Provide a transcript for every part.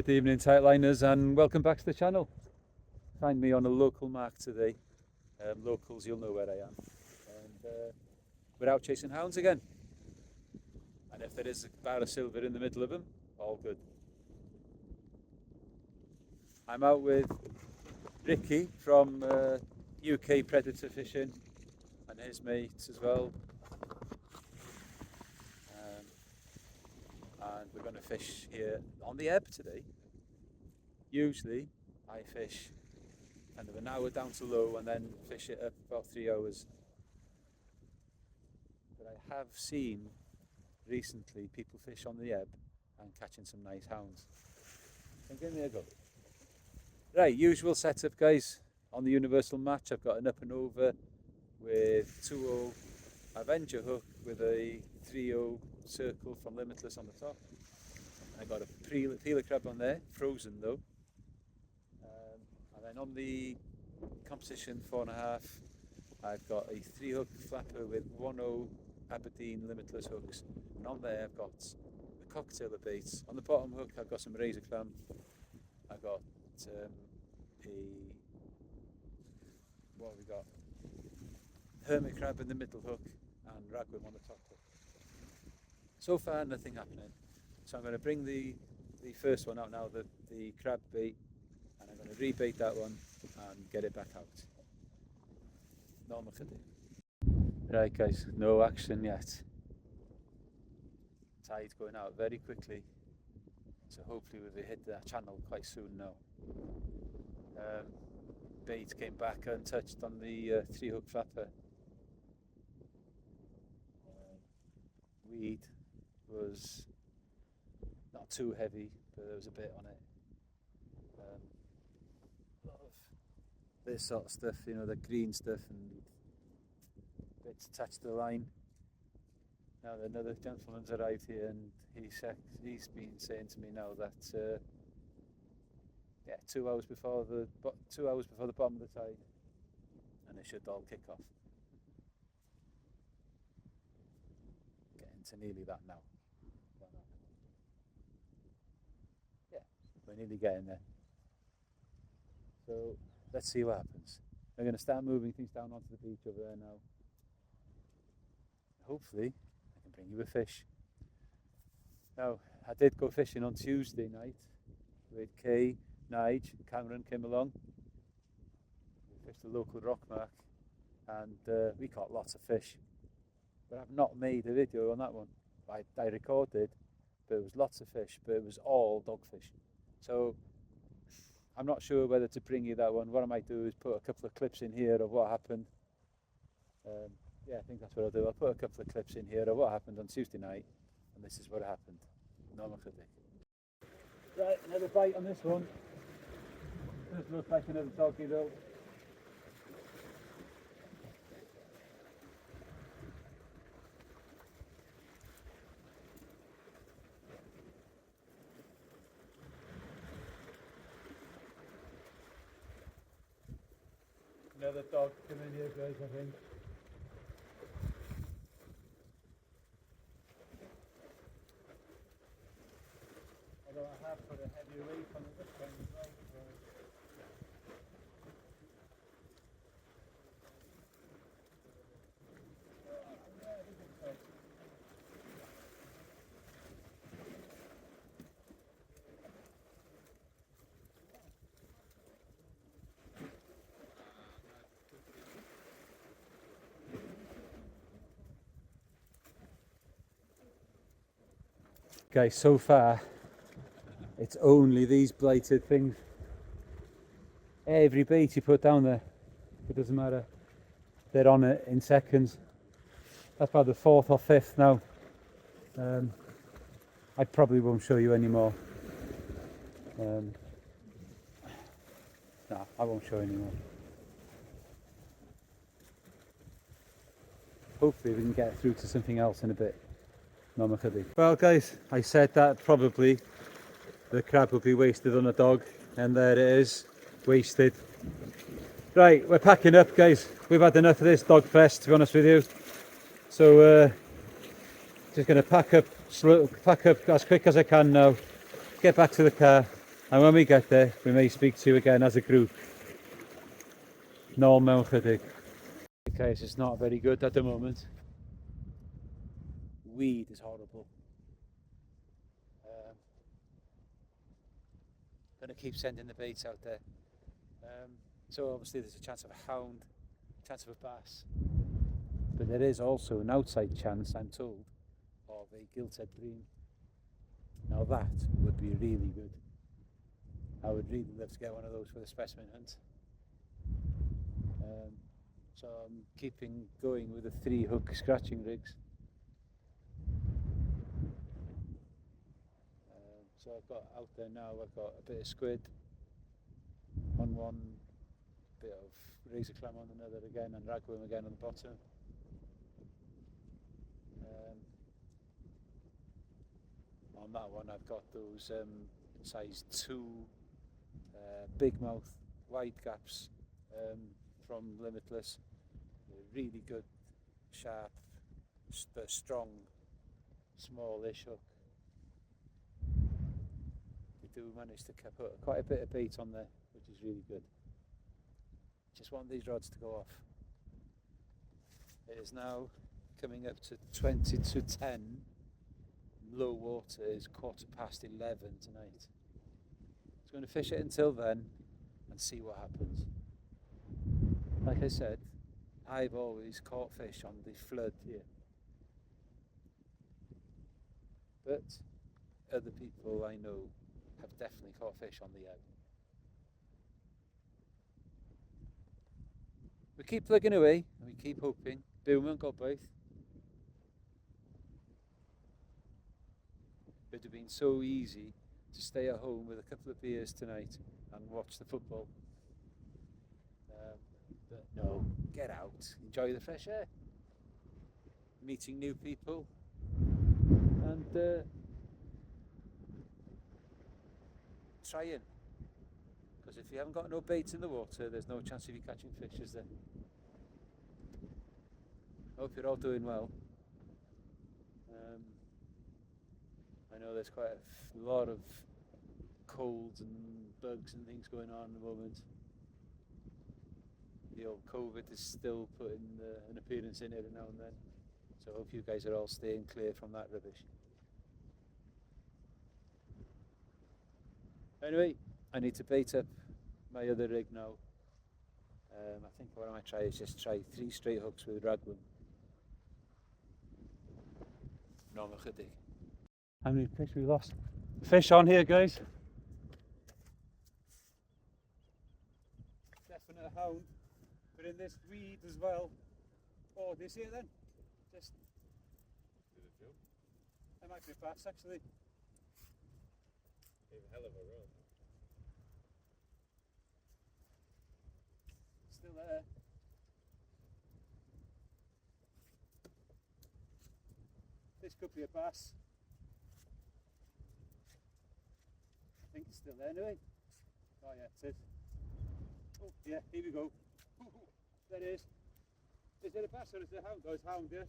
Good evening, Tightliners, and welcome back to the channel. Find me on a local mark today. Locals, you'll know where I am. And we're out chasing hounds again. And if there is a bar of silver in the middle of them, all good. I'm out with Ricky from UK Predator Fishing and his mates as well. And we're going to fish here on the ebb today. Usually I fish kind of an hour down to low and then fish it up about 3 hours. But I have seen recently people fish on the ebb and catching some nice hounds. So give me a go. Right, usual setup guys. On the universal match I've got an up and over with 2-0 Avenger hook with a 3-0 circle from Limitless on the top. I got a peeler crab on there, frozen though. And then on the competition 4.5, I've got a 3-hook flapper with 1-0 Aberdeen Limitless hooks. And on there I've got a cocktail of baits. On the bottom hook I've got some razor clam. I've got what have we got? Hermit crab in the middle hook and ragworm on the top hook. So far nothing happening. So I'm going to bring the first one out now, the crab bait, and I'm going to rebait that one and get it back out. Normal for day. Right guys, no action yet. Tide's going out very quickly, so hopefully we'll hit that channel quite soon now. Bait came back untouched on the 3-hook flapper. Weed was not too heavy, but there was a bit on it. A lot of this sort of stuff, you know, the green stuff and bits attached to the line. Now another gentleman's arrived here and he's been saying to me now that 2 hours before the bottom of the tide, and it should all kick off. Getting to nearly that now. Yeah, we're nearly getting there. So let's see what happens. We're going to start moving things down onto the beach over there now. Hopefully I can bring you a fish. Now I did go fishing on Tuesday night with Kay, Nige, Cameron came along. We fished a local rock mark and we caught lots of fish. But I've not made a video on that one. I recorded, but it was lots of fish, but it was all dogfish. So I'm not sure whether to bring you that one. What I might do is put a couple of clips in here of what happened. Yeah, I think that's what I'll do. I'll put a couple of clips in here of what happened on Tuesday night, and this is what happened. Normal for day. Right, another bite on this one. Does look like another doggy though. Another dog coming here guys, I think. Although I have put a heavy weight on it this time as well. Okay, so far it's only these blighted things. Every bait you put down there, it doesn't matter, they're on it in seconds. That's about the 4th or 5th now. I probably won't show you anymore. No, I won't show anymore. Hopefully we can get through to something else in a bit. Well guys, I said that probably the crab will be wasted on a dog, and there it is, wasted. Right, we're packing up guys. We've had enough of this dog fest, to be honest with you. So just going to pack up as quick as I can now, get back to the car And when we get there, we may speak to you again as a group. Nôl mewn chydig. Okay, so it's not very good at the moment. Weed is horrible. Gonna keep sending the baits out there. So obviously there's a chance of a hound, a chance of a bass, but there is also an outside chance, I'm told, of a gilt-head bream. Now that would be really good. I would really love to get one of those for the specimen hunt. So I'm keeping going with the 3-hook scratching rigs. So I've got out there now, I've got a bit of squid on one, bit of razor clam on another again, and ragworm again on the bottom. On that one I've got those size 2 big mouth wide gaps from Limitless. They're really good, sharp, strong, smallish hook. They do manage to put quite a bit of bait on there, which is really good. Just want these rods to go off. It is now coming up to 20 to 10. Low water is 11:15 tonight. So I'm going to fish it until then and see what happens. Like I said, I've always caught fish on the flood here, but other people I know have definitely caught fish on the ebb. We keep plugging away and we keep hoping. Boom and got both. It would have been so easy to stay at home with a couple of beers tonight and watch the football. But no, get out, enjoy the fresh air, meeting new people, and trying. Because if you haven't got no bait in the water, there's no chance of you catching fish, is there? Hope you're all doing well. I know there's quite a lot of colds and bugs and things going on at the moment. The old COVID is still putting an appearance in every now and then. So I hope you guys are all staying clear from that rubbish. Anyway, I need to bait up my other rig now. I think what I might try is just try 3 straight hooks with ragworm. Normal chydig. How many fish we lost? Fish on here, guys. Definite hound, but in this weed as well. Oh, this here then? Just. That might be a bass actually. Gave a hell of a run. Still there. This could be a bass. I think it's still there anyway. Oh yeah, it's it. Oh yeah, here we go. There it is. Is it a bass or is it a hound? Oh, it's a hound, yeah.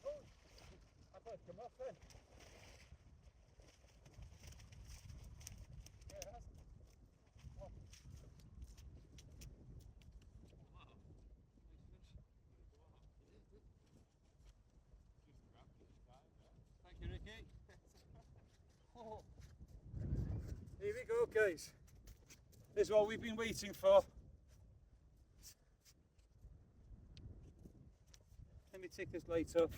Oh, I thought it'd come off then. Yeah, it has. Oh. Thank you, Ricky. Oh. Here we go, guys. This is what we've been waiting for. Let me take this light off.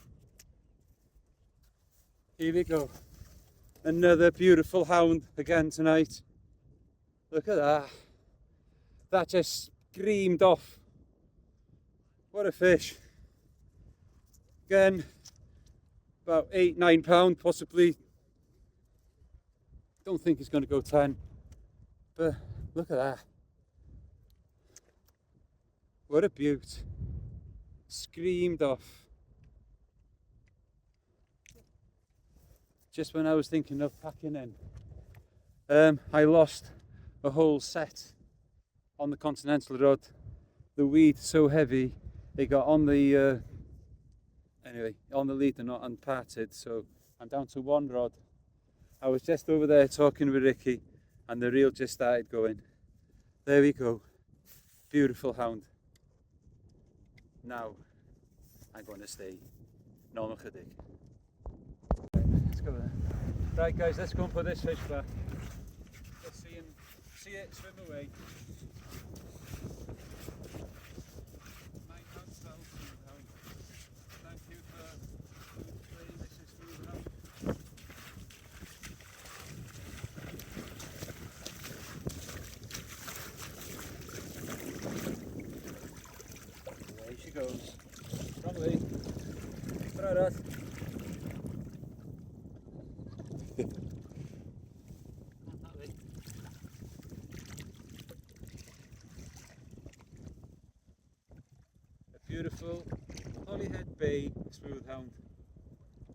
Here we go. Another beautiful hound again tonight. Look at that. That just screamed off. What a fish. Again, about 8-9 pound possibly. Don't think it's going to go 10, but look at that. What a beaut. Screamed off. Just when I was thinking of packing in. I lost a whole set on the Continental rod. The weed so heavy They got on the anyway, on the lead and not unparted, so I'm down to one rod. I was just over there talking with Ricky and the reel just started going. There we go. Beautiful hound. Now I'm going to stay. Normal chydig. Let's go there. Right guys, let's go and put this fish back. Let's see it swim away. 9 pound 12 smooth hound. Thank you for playing this is smooth hound. There she goes. Wrong way. Spradat. Beautiful Holyhead Bay smooth hound.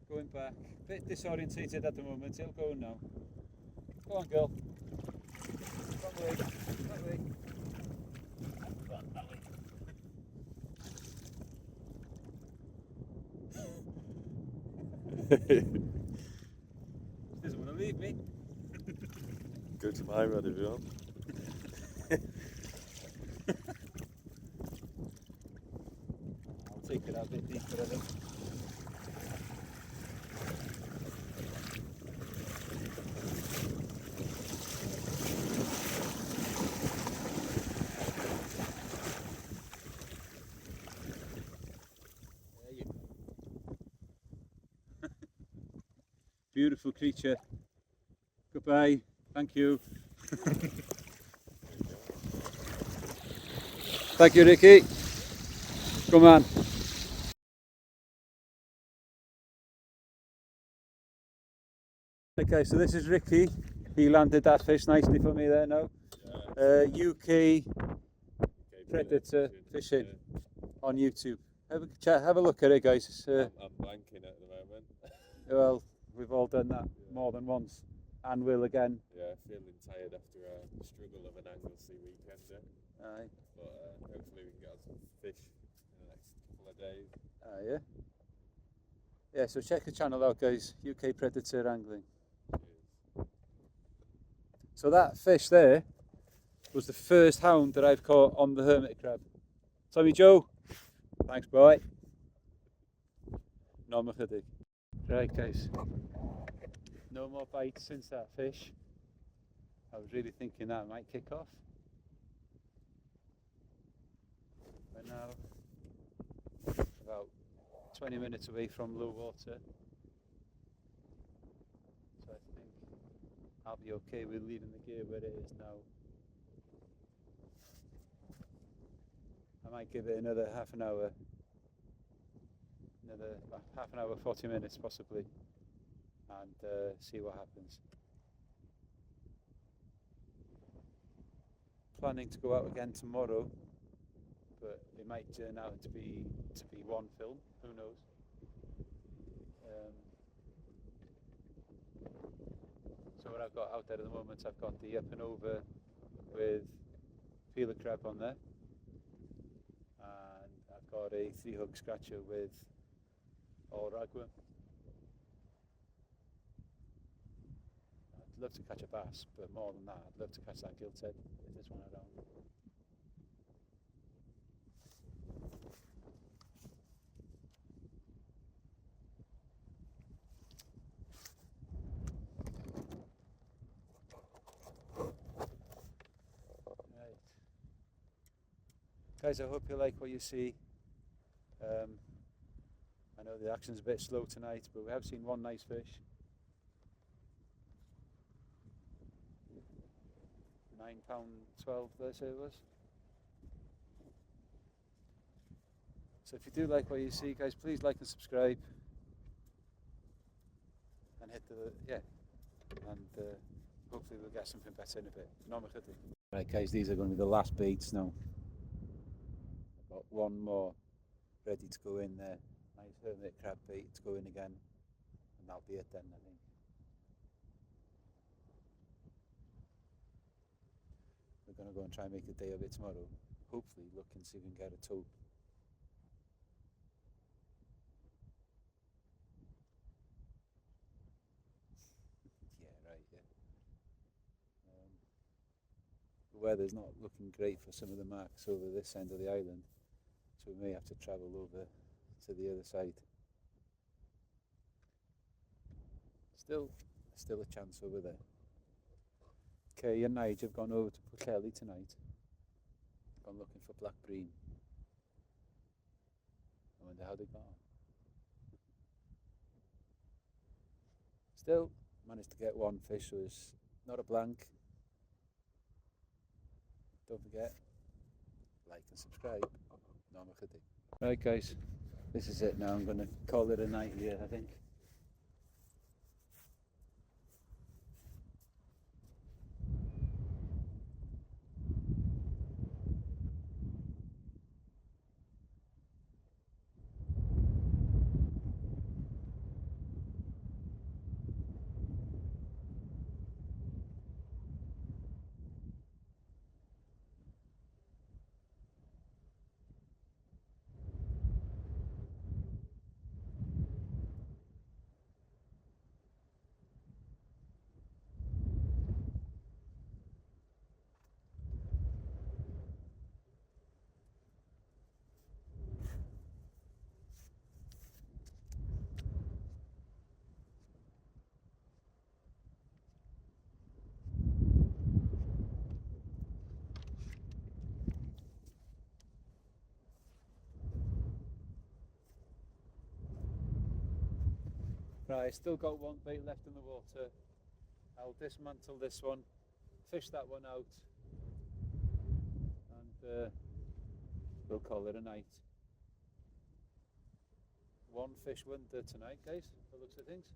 Going back. Bit disorientated at the moment. He'll go now. Go on, girl. Wrong way. That way. Go on, that way. Doesn't want to leave me. Go to my rod if you want. I'll take it a bit deeper, I think. There you go. Beautiful creature. Goodbye. Thank you. Thank you, Ricky. Come on. Okay, so this is Ricky. He landed that fish nicely for me there now. UK predator fishing on YouTube. Have a look at it, guys. I'm banking at the moment. Well, we've all done that more than once, and will again. Yeah, feeling tired after a struggle of an Anglesey weekend. Aye. But hopefully we can get some fish in the next couple of days. Yeah. Yeah, so check the channel out, guys. UK Predator Angling. So that fish there was the first hound that I've caught on the hermit crab. Tommy Joe, thanks boy. No more chydig. Right guys, no more bites since that fish. I was really thinking that might kick off. We're now about 20 minutes away from low water. So I think I'll be okay with leaving the gear where it is now. I might give it another half an hour, another half an hour, 40 minutes possibly, and see what happens. Planning to go out again tomorrow, but it might turn out to be one film, who knows. So what I've got out there at the moment, I've got the up and over with feeler crab on there, and I've got a 3-hook scratcher with all ragworm. I'd love to catch a bass, but more than that, I'd love to catch that gilthead if there's one around. Right. Guys, I hope you like what you see. I know the action's a bit slow tonight, but we have seen one nice fish. £9.12, they say it was. So if you do like what you see, guys, please like and subscribe, and hit the and hopefully we'll get something better in a bit. Right, guys, these are going to be the last baits now. I've got one more ready to go in there. Nice hermit crab bait to go in again, and that'll be it then, I think. We're going to go and try and make a day of it tomorrow. Hopefully look and see if we can get a tope. the weather's not looking great for some of the marks over this end of the island, so we may have to travel over to the other side. Still a chance over there. Kay and Nige have gone over to Pwllheli tonight. Gone looking for black bream. I wonder how they got on. Still managed to get one fish, so it's not a blank. Don't forget, like and subscribe. Right guys, this is it now. I'm going to call it a night here, I think. Right, still got one bait left in the water. I'll dismantle this one, fish that one out, and we'll call it a night. One fish wonder tonight, guys, by the looks of things.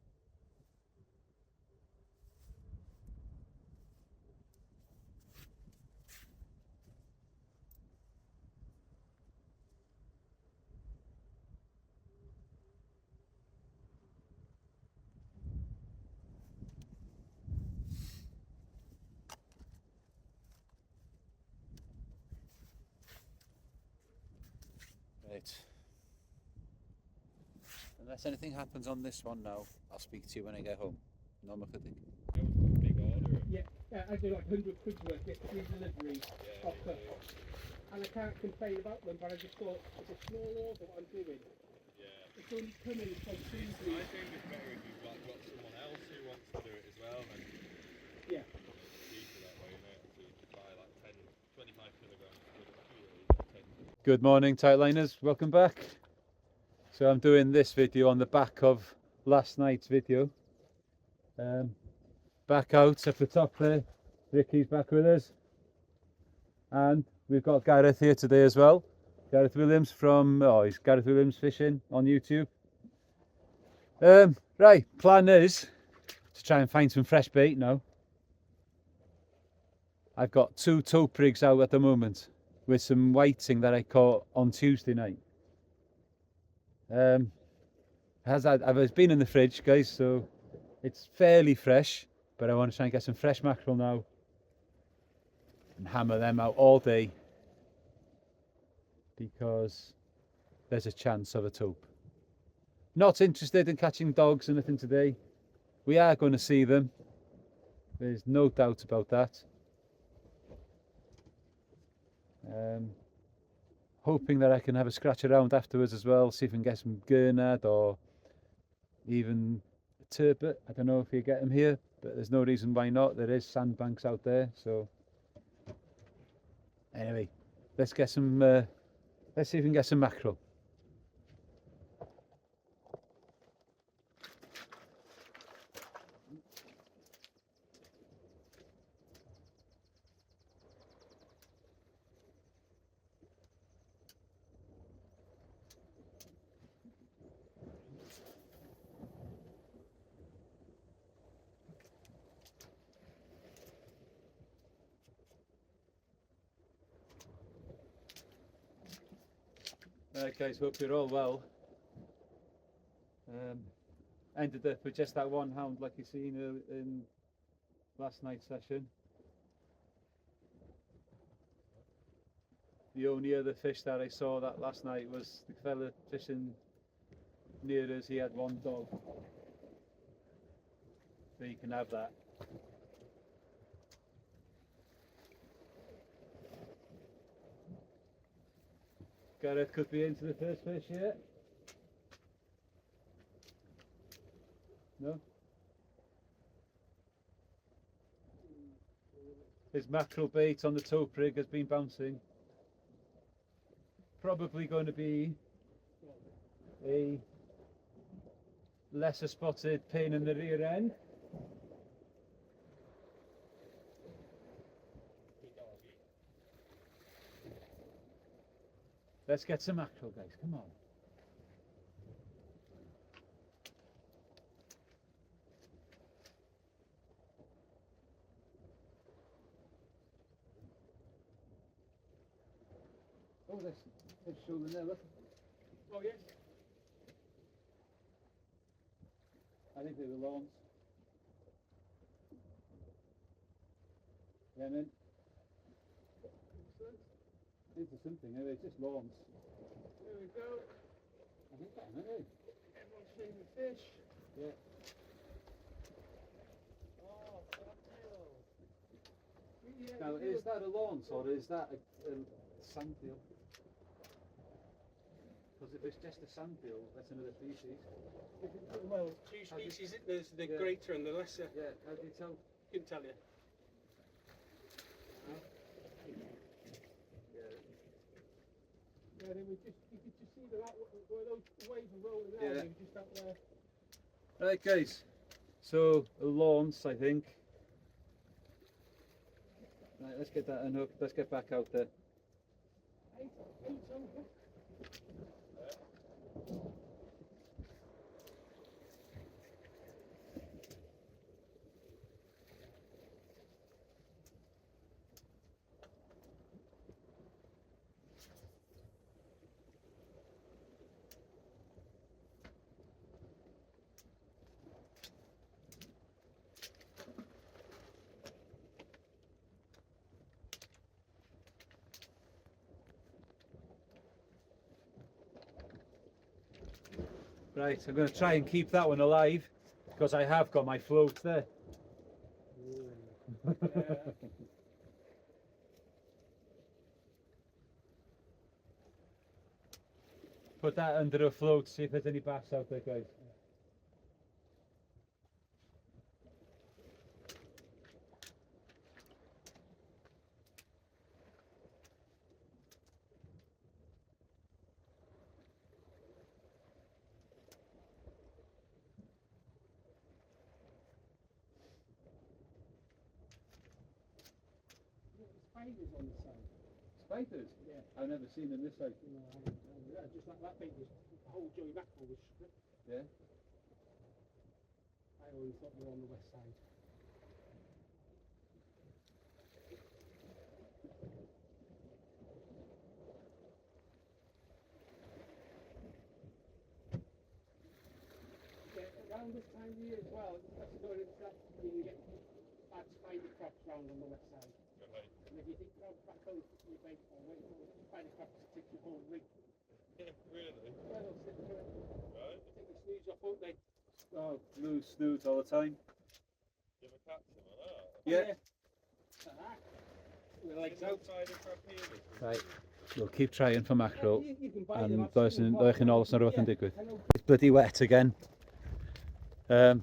Right. Unless anything happens on this one now, I'll speak to you when I get home. No more cutting. Big order. Yeah, I do like 100 quid worth, get free delivery offer. And I can't complain about them, but I just thought it's a small order what I'm doing. Yeah. It's only coming from I Tuesday. think it's better if you've got someone else who wants to do it as well, then Yeah. it's cheaper that way, isn't it? So you can buy like 10, 25 kilograms for the kilo. Good morning, Tightliners. Welcome back. So I'm doing this video on the back of last night's video. Back out at the top there. Ricky's back with us. And we've got Gareth here today as well. Gareth Williams from, he's Gareth Williams Fishing on YouTube. Right, plan is to try and find some fresh bait now. I've got 2 tope rigs out at the moment with some whiting that I caught on Tuesday night. I've been in the fridge, guys, so it's fairly fresh, but I want to try and get some fresh mackerel now and hammer them out all day because there's a chance of a tope. Not interested in catching dogs or anything today. We are going to see them. There's no doubt about that. Hoping that I can have a scratch around afterwards as well, see if we can get some gurnard or even a turbot. I don't know if you get them here, but there's no reason why not. There is sandbanks out there, so anyway, let's get some. Let's see if we can get some mackerel. Right guys, hope you're all well. Ended up with just that one hound like you seen in last night's session. The only other fish that I saw that last night was the fella fishing near us. He had one dog, so you can have that. Gareth could be into the first fish here. No? His mackerel bait on the tope rig has been bouncing. Probably going to be a lesser spotted pain in the rear end. Let's get some mackerel, guys, come on. Oh, there's fish showing there, look. Oh yes. I think they're the lawns. Yeah, man. Into something, anyway, it's just lawns. There we go. I think that, isn't it? Everyone's seeing the fish. Yeah. Oh, cocktail. Now, is that a lawns or is that a sandfield? Because if it's just a sandfield, that's another species. Well, two species. There's the greater and the lesser. Yeah, how do you tell? I can tell you. Yeah, they were just, you could just see where those waves were rolling out, Yeah. they were just out there. Right, guys. So, a lawns, I think. Right, let's get that unhooked. Let's get back out there. Eight something. Right, I'm going to try and keep that one alive because I have got my float there. Put that under a float, see if there's any bass out there, guys. Spiders on the side. Spiders? Yeah. I've never seen them this side. No, just like that bait was, the whole Joey mackerel was stripped. Yeah. I always thought they were on the west side. Yeah, around this time of year as well, that's going to you can get bad spider crabs round on the west side. Right. And if you think crab back home, you bait or wait for spider crabs to take your whole rig. Really? Well, they'll stick to it. Right. Take the snooze off, won't they? Oh, loose snoods all the time. You ever catch them or not? Yeah. Like that. With the legs out. Spider crab here, this is- Right, we'll keep trying for mackerel. You can buy them, And I've seen them there's quite all not often. nothing to do with. I know. It's bloody wet again. I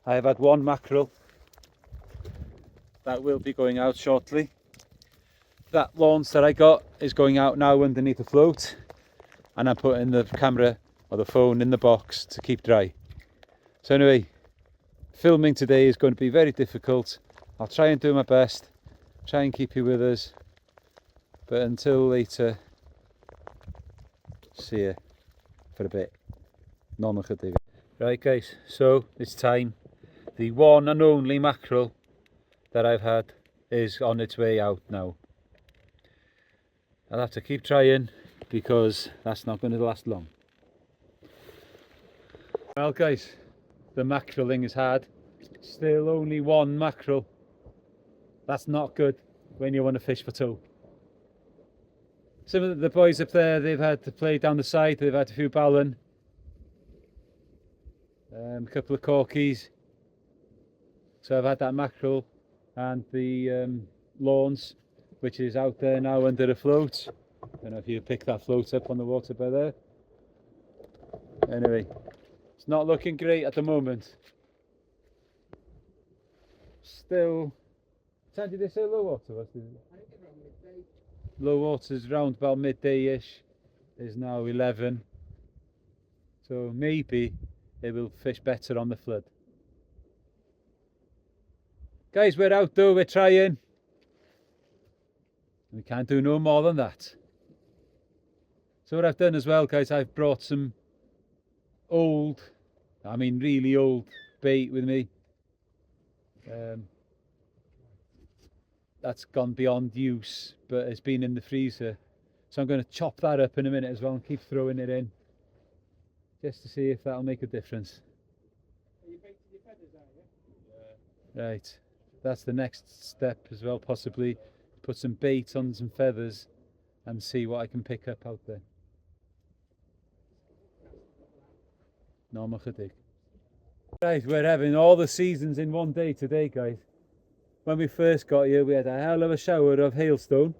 have had one mackerel that will be going out shortly. That launch that I got is going out now underneath the float, and I'm putting the camera or the phone in the box to keep dry. So anyway, filming today is going to be very difficult. I'll try and do my best, try and keep you with us, but until later, see you for a bit. Right guys, so it's time. The one and only mackerel that I've had is on its way out now. I'll have to keep trying because that's not going to last long. Well guys, the mackereling is hard. Still only one mackerel. That's not good when you want to fish for two. Some of the boys up there, they've had to play down the side, they've had a few ballon. A couple of corkies. So I've had that mackerel and the lawns, which is out there now under the float. Don't know if you pick that float up on the water by there. Anyway, it's not looking great at the moment. Still, Sandy, they say low water was it? I think around midday. Low water's round about midday-ish. There's now 11. So maybe they will fish better on the flood. Guys, we're out though, we're trying. We can't do no more than that. So what I've done as well, guys, I've brought some old, I mean really old bait with me. That's gone beyond use, but it's been in the freezer. So I'm going to chop that up in a minute as well and keep throwing it in, just to see if that'll make a difference. Are you baiting your feathers, are you? Right, that's the next step as well, possibly. Put some bait on some feathers and see what I can pick up out there. Normal chydig. Right, we're having all the seasons in one day today, guys. When we first got here, we had a hell of a shower of hailstone.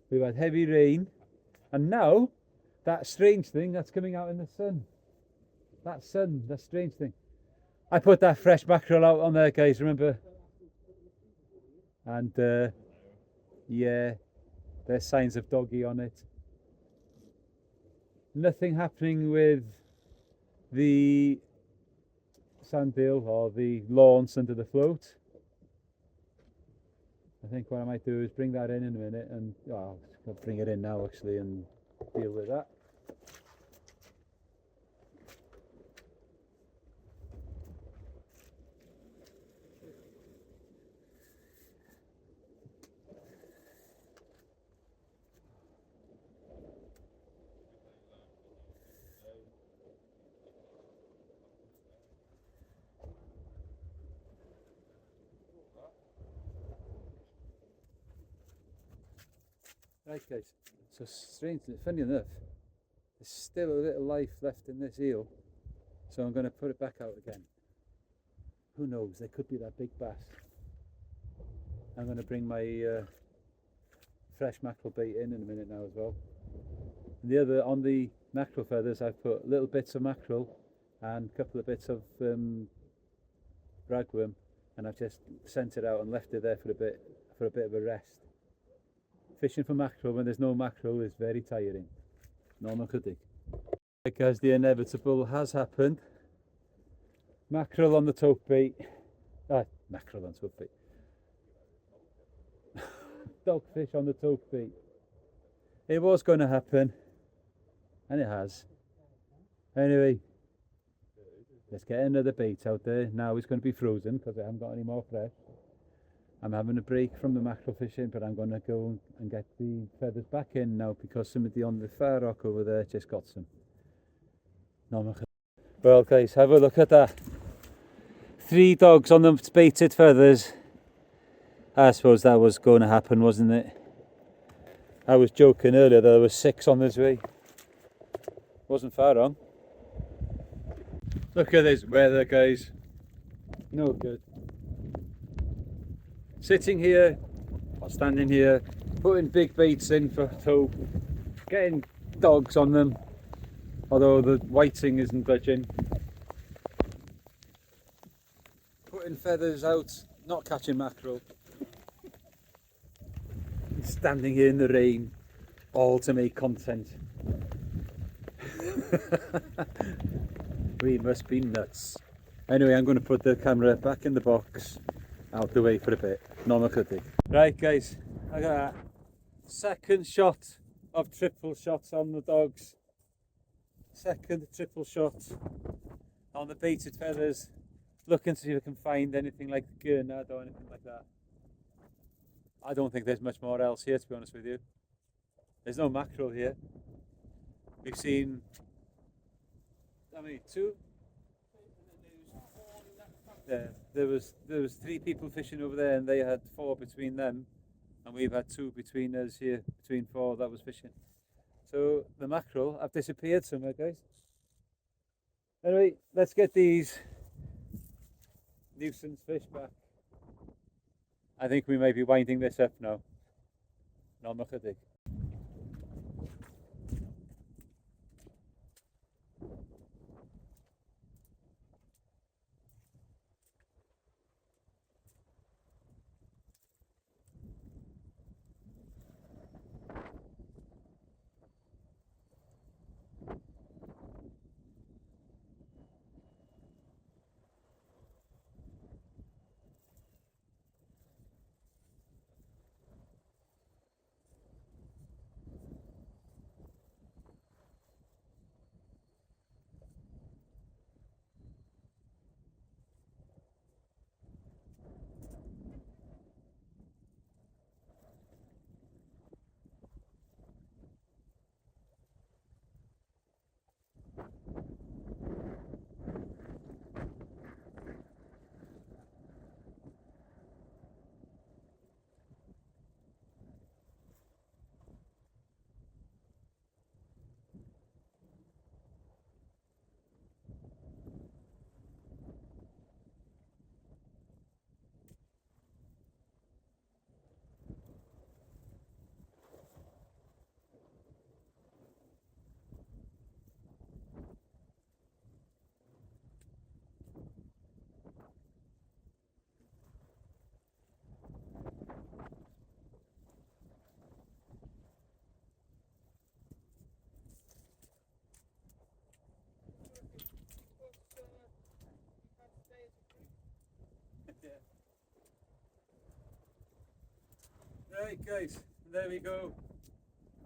We've had heavy rain. And now, that strange thing that's coming out in the sun. That strange thing. I put that fresh mackerel out on there, guys, remember? And, yeah, there's signs of doggy on it. Nothing happening with the sandhill or the launce under the float. I think what I might do is bring that in a minute and I'll bring it in now actually and deal with that. Right guys, so strangely, funny enough, there's still a little life left in this eel, so I'm going to put it back out again. Who knows, there could be that big bass. I'm going to bring my fresh mackerel bait in a minute now as well. And the other, on the mackerel feathers, I've put little bits of mackerel and a couple of bits of ragworm, and I've just sent it out and left it there for a bit of a rest. Fishing for mackerel when there's no mackerel is very tiring. Normal chydig. Because the inevitable has happened. Mackerel on the tope bait. Mackerel on tope bait. Dogfish on the tope bait. It was going to happen, and it has. Anyway, let's get another bait out there. Now it's going to be frozen because I haven't got any more fresh. I'm having a break from the mackerel fishing, but I'm going to go and get the feathers back in now because somebody on the far rock over there just got some. Well guys, have a look at that. 3 dogs on the baited feathers. I suppose that was going to happen, wasn't it? I was joking earlier, there was 6 on this way. Wasn't far wrong. Look at this weather, guys. No good. Sitting here, or standing here, putting big baits in for tope, getting dogs on them, although the whiting isn't budging. Putting feathers out, not catching mackerel. And standing here in the rain, all to make content. We must be nuts. Anyway, I'm going to put the camera back in the box, out the way for a bit. Normal chydig. Right guys, I got a second shot of triple shots on the dogs. Second triple shot on the baited feathers. Looking to see if I can find anything like gurnard or anything like that. I don't think there's much more else here, to be honest with you. There's no mackerel here. We've seen, how many? 2? There was 3 people fishing over there and they had 4 between them, and we've had 2 between us here, between 4 that was fishing. So the mackerel have disappeared somewhere, guys. Anyway, let's get these nuisance fish back. I think we may be winding this up now. Normal chydig. Right guys, there we go.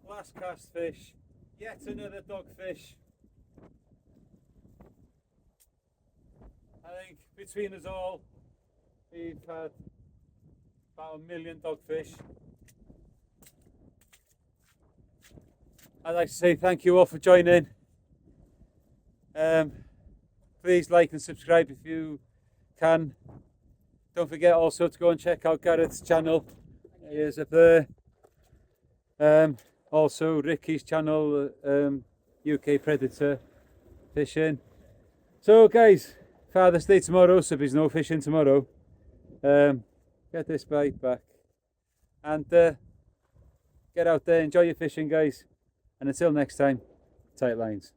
Last cast fish. Yet another dogfish. I think between us all, we've had about 1 million dogfish. I'd like to say thank you all for joining. Please like and subscribe if you can. Don't forget also to go and check out Gareth's channel. He is up there. Also Ricky's channel, UK Predator Fishing. So guys, Father's Day tomorrow, so there's no fishing tomorrow. Get this bite back and get out there, enjoy your fishing guys, and until next time, tight lines.